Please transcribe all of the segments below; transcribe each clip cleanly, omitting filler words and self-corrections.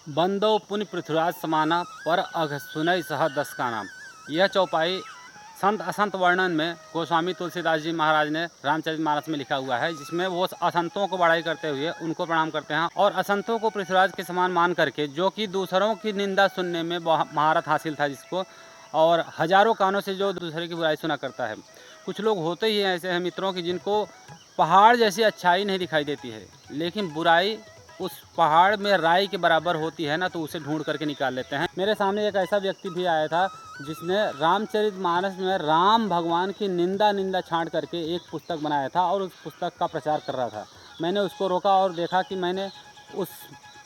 बंदो पुनि पृथ्वीराज समाना पर अघ सुनई सह दस का नाम। यह चौपाई संत असंत वर्णन में गोस्वामी तुलसीदास जी महाराज ने रामचरितमानस में लिखा हुआ है, जिसमें वो असंतों को बड़ाई करते हुए उनको प्रणाम करते हैं और असंतों को पृथ्वीराज के समान मान करके, जो कि दूसरों की निंदा सुनने में महारत हासिल था जिसको, और हजारों कानों से जो दूसरे की बुराई सुना करता है। कुछ लोग होते ही ऐसे हैं मित्रों की जिनको पहाड़ जैसी अच्छाई नहीं दिखाई देती है, लेकिन बुराई उस पहाड़ में राई के बराबर होती है ना, तो उसे ढूंढ करके निकाल लेते हैं। मेरे सामने एक ऐसा व्यक्ति भी आया था जिसने रामचरितमानस में राम भगवान की निंदा छांट करके एक पुस्तक बनाया था और उस पुस्तक का प्रचार कर रहा था। मैंने उसको रोका और देखा कि मैंने उस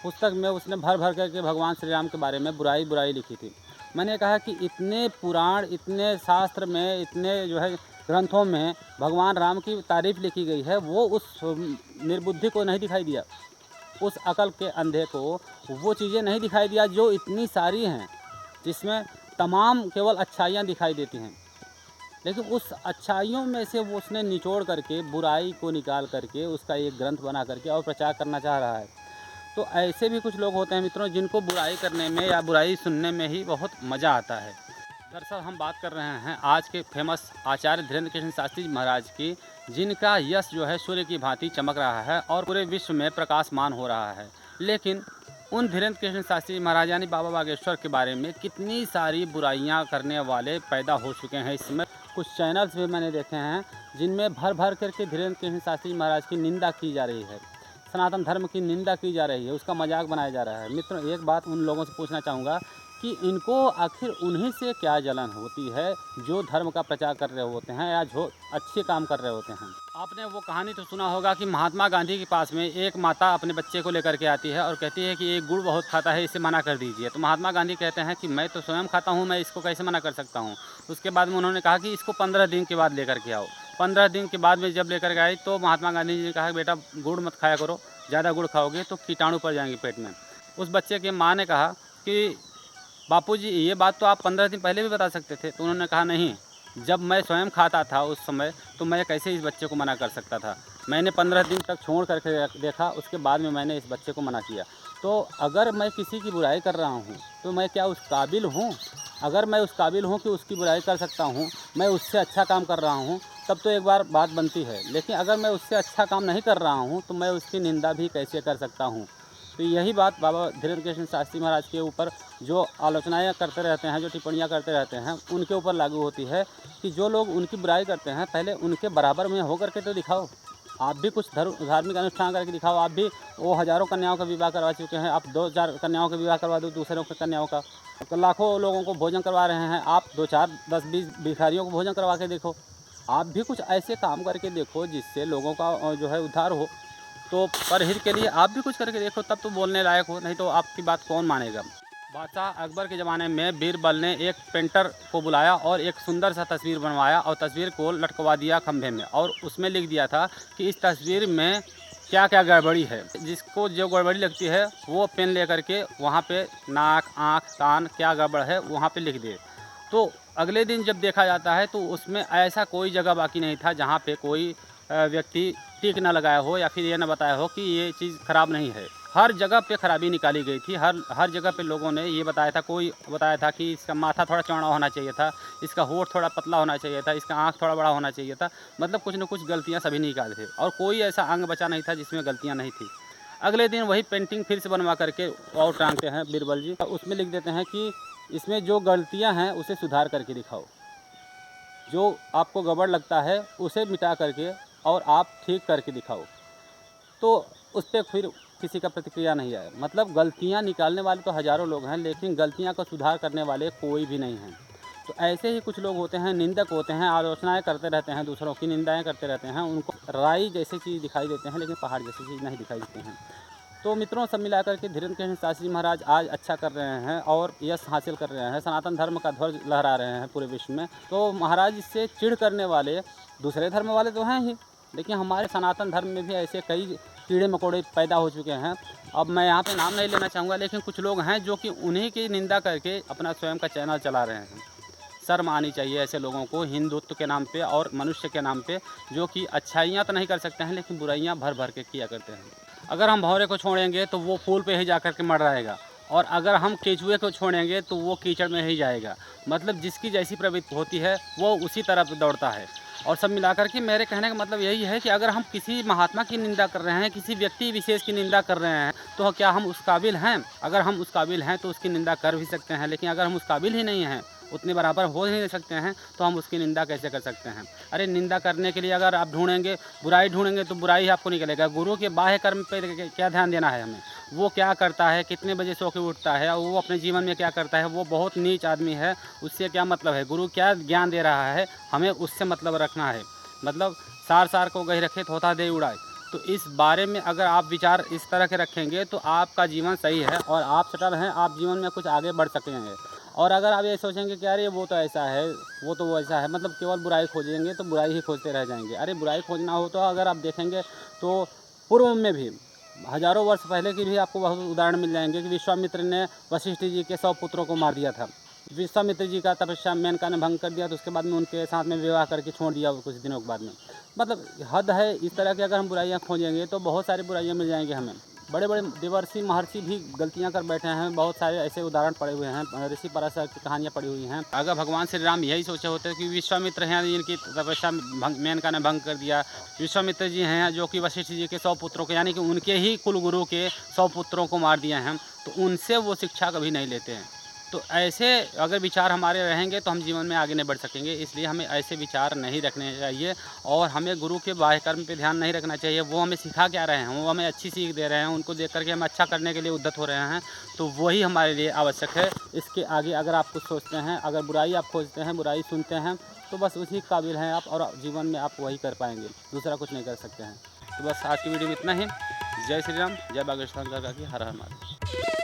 पुस्तक में उसने भर भर करके भगवान श्री राम के बारे में बुराई लिखी थी। मैंने कहा कि इतने पुराण, इतने शास्त्र में, इतने जो है ग्रंथों में भगवान राम की तारीफ़ लिखी गई है, वो उस निर्बुद्धि को नहीं दिखाई दिया, उस अकल के अंधे को वो चीज़ें नहीं दिखाई दिया जो इतनी सारी हैं, जिसमें तमाम केवल अच्छाइयाँ दिखाई देती हैं, लेकिन उस अच्छाइयों में से वो उसने निचोड़ करके बुराई को निकाल करके उसका एक ग्रंथ बना करके और प्रचार करना चाह रहा है। तो ऐसे भी कुछ लोग होते हैं मित्रों जिनको बुराई करने में या बुराई सुनने में ही बहुत मज़ा आता है। दरअसल हम बात कर रहे हैं आज के फेमस आचार्य धीरेन्द्र कृष्ण शास्त्री जी महाराज की, जिनका यश जो है सूर्य की भांति चमक रहा है और पूरे विश्व में प्रकाशमान हो रहा है। लेकिन उन धीरेन्द्र कृष्ण शास्त्री महाराज यानी बाबा बागेश्वर के बारे में कितनी सारी बुराइयां करने वाले पैदा हो चुके हैं। इस समय कुछ चैनल्स भी मैंने देखे हैं जिनमें भर भर करके धीरेन्द्र कृष्ण शास्त्री महाराज की निंदा की जा रही है, सनातन धर्म की निंदा की जा रही है, उसका मजाक बनाया जा रहा है। मित्रों, एक बात उन लोगों से पूछना चाहूँगा कि इनको आखिर उन्हीं से क्या जलन होती है जो धर्म का प्रचार कर रहे होते हैं या जो अच्छे काम कर रहे होते हैं। आपने वो कहानी तो सुना होगा कि महात्मा गांधी के पास में एक माता अपने बच्चे को लेकर के आती है और कहती है कि ये गुड़ बहुत खाता है, इसे मना कर दीजिए। तो महात्मा गांधी कहते हैं कि मैं तो स्वयं खाता हूँ, मैं इसको कैसे मना कर सकता हूँ। उसके बाद में उन्होंने कहा कि इसको 15 दिन के बाद लेकर के आओ। 15 दिन के बाद में जब लेकर के आई तो महात्मा गांधी जी ने कहा बेटा गुड़ मत खाया करो, ज़्यादा गुड़ खाओगे तो कीटाणु पड़ जाएंगे पेट में। उस बच्चे की माँ ने कहा कि बापूजी ये बात तो आप 15 दिन पहले भी बता सकते थे। तो उन्होंने कहा नहीं, जब मैं स्वयं खाता था उस समय तो मैं कैसे इस बच्चे को मना कर सकता था। मैंने 15 दिन तक छोड़ करके देखा, उसके बाद में मैंने इस बच्चे को मना किया। तो अगर मैं किसी की बुराई कर रहा हूँ तो मैं क्या उस काबिल हूँ? अगर मैं उस काबिल हूँ कि उसकी बुराई कर सकता हूँ, मैं उससे अच्छा काम कर रहा हूँ, तब तो एक बार बात बनती है। लेकिन अगर मैं उससे अच्छा काम नहीं कर रहा हूँ तो मैं उसकी निंदा भी कैसे कर सकता हूँ। तो यही बात बाबा धीरेन्द्र कृष्ण शास्त्री महाराज के ऊपर जो आलोचनाएँ करते रहते हैं, जो टिप्पणियाँ करते रहते हैं, उनके ऊपर लागू होती है कि जो लोग उनकी बुराई करते हैं पहले उनके बराबर में हो करके तो दिखाओ। आप भी कुछ धार्मिक अनुष्ठान करके दिखाओ। आप भी वो हज़ारों कन्याओं का विवाह करवा चुके हैं, आप 2-4 कन्याओं का विवाह करवा दो दूसरों की कन्याओं का। तो लाखों लोगों को भोजन करवा रहे हैं, आप 2-4 10-20 भिखारियों को भोजन करवा के देखो। आप भी कुछ ऐसे काम करके देखो जिससे लोगों का जो है उद्धार हो। तो परहित के लिए आप भी कुछ करके देखो, तब तो बोलने लायक हो, नहीं तो आपकी बात कौन मानेगा। बादशाह अकबर के ज़माने में बीरबल ने एक पेंटर को बुलाया और एक सुंदर सा तस्वीर बनवाया और तस्वीर को लटकवा दिया खंभे में और उसमें लिख दिया था कि इस तस्वीर में क्या क्या गड़बड़ी है। जिसको जो गड़बड़ी लगती है वो पेन ले करके वहाँ पे नाक, आँख, कान क्या गड़बड़ है वहाँ पे लिख दे। तो अगले दिन जब देखा जाता है तो उसमें ऐसा कोई जगह बाकी नहीं था जहाँ पे कोई व्यक्ति टिक ना लगाया हो या फिर ये ना बताया हो कि ये चीज़ ख़राब नहीं है। हर जगह पे खराबी निकाली गई थी। हर जगह पे लोगों ने ये बताया था, कोई बताया था कि इसका माथा थोड़ा चौड़ा होना चाहिए था, इसका होंठ थोड़ा पतला होना चाहिए था, इसका आँख थोड़ा बड़ा होना चाहिए था। मतलब कुछ न कुछ गलतियाँ सभी निकाले थे और कोई ऐसा अंग बचा नहीं था जिसमें गलतियाँ नहीं थी। अगले दिन वही पेंटिंग फिर से बनवा करके और टांगते हैं बीरबल जी। उसमें लिख देते हैं कि इसमें जो गलतियाँ हैं उसे सुधार करके दिखाओ, जो आपको गड़बड़ लगता है उसे मिटा करके और आप ठीक करके दिखाओ। तो उस पर फिर किसी का प्रतिक्रिया नहीं आया। मतलब गलतियाँ निकालने वाले तो हज़ारों लोग हैं, लेकिन गलतियाँ का सुधार करने वाले कोई भी नहीं हैं। तो ऐसे ही कुछ लोग होते हैं, निंदक होते हैं, आलोचनाएँ करते रहते हैं, दूसरों की निंदाएँ करते रहते हैं। उनको राई जैसी चीज़ दिखाई देते हैं, लेकिन पहाड़ जैसी चीज़ नहीं दिखाई देती हैं। तो मित्रों, सब मिलाकर के धीरेन्द्र कृष्ण शास्त्री महाराज आज अच्छा कर रहे हैं और यश हासिल कर रहे हैं, सनातन धर्म का ध्वज लहरा रहे हैं पूरे विश्व में। तो महाराज इससे चिढ़ करने वाले दूसरे धर्म वाले तो हैं ही, लेकिन हमारे सनातन धर्म में भी ऐसे कई कीड़े मकोड़े पैदा हो चुके हैं। अब मैं यहाँ पे नाम नहीं लेना चाहूँगा, लेकिन कुछ लोग हैं जो कि उन्हीं की निंदा करके अपना स्वयं का चैनल चला रहे हैं। शर्म आनी चाहिए ऐसे लोगों को हिंदुत्व के नाम पे और मनुष्य के नाम पे, जो कि अच्छाइयाँ तो नहीं कर सकते हैं लेकिन बुराइयाँ भर भर के किया करते हैं। अगर हम भौरे को छोड़ेंगे तो वो फूल पे ही जा कर के मर रहेगा और अगर हम केंचुए को छोड़ेंगे तो वो कीचड़ में ही जाएगा। मतलब जिसकी जैसी प्रवृत्ति होती है वो उसी तरफ दौड़ता है। और सब मिलाकर के मेरे कहने का मतलब यही है कि अगर हम किसी महात्मा की निंदा कर रहे हैं, किसी व्यक्ति विशेष की निंदा कर रहे हैं, तो क्या हम उस काबिल हैं? अगर हम उस काबिल हैं तो उसकी निंदा कर भी सकते हैं, लेकिन अगर हम उस काबिल ही नहीं हैं, उतने बराबर हो ही नहीं सकते हैं, तो हम उसकी निंदा कैसे कर सकते हैं? अरे निंदा करने के लिए अगर आप ढूंढेंगे, बुराई ढूंढेंगे तो बुराई ही आपको निकलेगा। गुरु के बाह्य कर्म पे क्या ध्यान देना है हमें? वो क्या करता है, कितने बजे सो के उठता है, और वो अपने जीवन में क्या करता है, वो बहुत नीच आदमी है, उससे क्या मतलब है? गुरु क्या ज्ञान दे रहा है, हमें उससे मतलब रखना है। मतलब सार सार को गही रखे थोथा दे उड़ाए। तो इस बारे में अगर आप विचार इस तरह के रखेंगे तो आपका जीवन सही है और आप सटल हैं, आप जीवन में कुछ आगे बढ़ सकेंगे। और अगर आप ये सोचेंगे कि अरे वो तो ऐसा है, वो तो वो ऐसा है, मतलब केवल बुराई खोजेंगे तो बुराई ही खोजते रह जाएंगे। अरे बुराई खोजना हो तो अगर आप देखेंगे तो पूर्व में भी हजारों वर्ष पहले की भी आपको बहुत उदाहरण मिल जाएंगे कि विश्वामित्र ने वशिष्ठ जी के 100 पुत्रों को मार दिया था। विश्वामित्र जी का तपस्या मेनका ने भंग कर दिया, तो उसके बाद में उनके साथ में विवाह करके छोड़ दिया कुछ दिनों के बाद में। मतलब हद है। इस तरह की अगर हम बुराइयां खोजेंगे तो बहुत सारी बुराइयां मिल जाएंगी हमें। बड़े बड़े देवर्षि महर्षि भी गलतियां कर बैठे हैं, बहुत सारे ऐसे उदाहरण पड़े हुए हैं, ऋषि पराशर की कहानियां पड़ी हुई हैं। अगर भगवान श्री राम यही सोचे होते कि विश्वामित्र हैं जिनकी तपस्या मेनका ने भंग कर दिया, विश्वामित्र जी हैं जो कि वशिष्ठ जी के 100 पुत्रों को, यानी कि उनके ही कुलगुरु के 100 पुत्रों को मार दिए हैं, तो उनसे वो शिक्षा कभी नहीं लेते हैं। तो ऐसे अगर विचार हमारे रहेंगे तो हम जीवन में आगे नहीं बढ़ सकेंगे। इसलिए हमें ऐसे विचार नहीं रखने चाहिए और हमें गुरु के बाह्य कर्म पे ध्यान नहीं रखना चाहिए। वो हमें सिखा क्या रहे हैं, वो हमें अच्छी सीख दे रहे हैं, उनको देख करके हम अच्छा करने के लिए उद्यत हो रहे हैं, तो वही हमारे लिए आवश्यक है। इसके आगे अगर आप कुछ सोचते हैं, अगर बुराई आप खोजते हैं, बुराई सुनते हैं, तो बस उसी काबिल हैं आप और जीवन में आप वही कर पाएंगे, दूसरा कुछ नहीं कर सकते हैं। तो बस आज की वीडियो में इतना ही। जय श्री राम, जय बागेश्वर गंगा की, हर हर महादेव।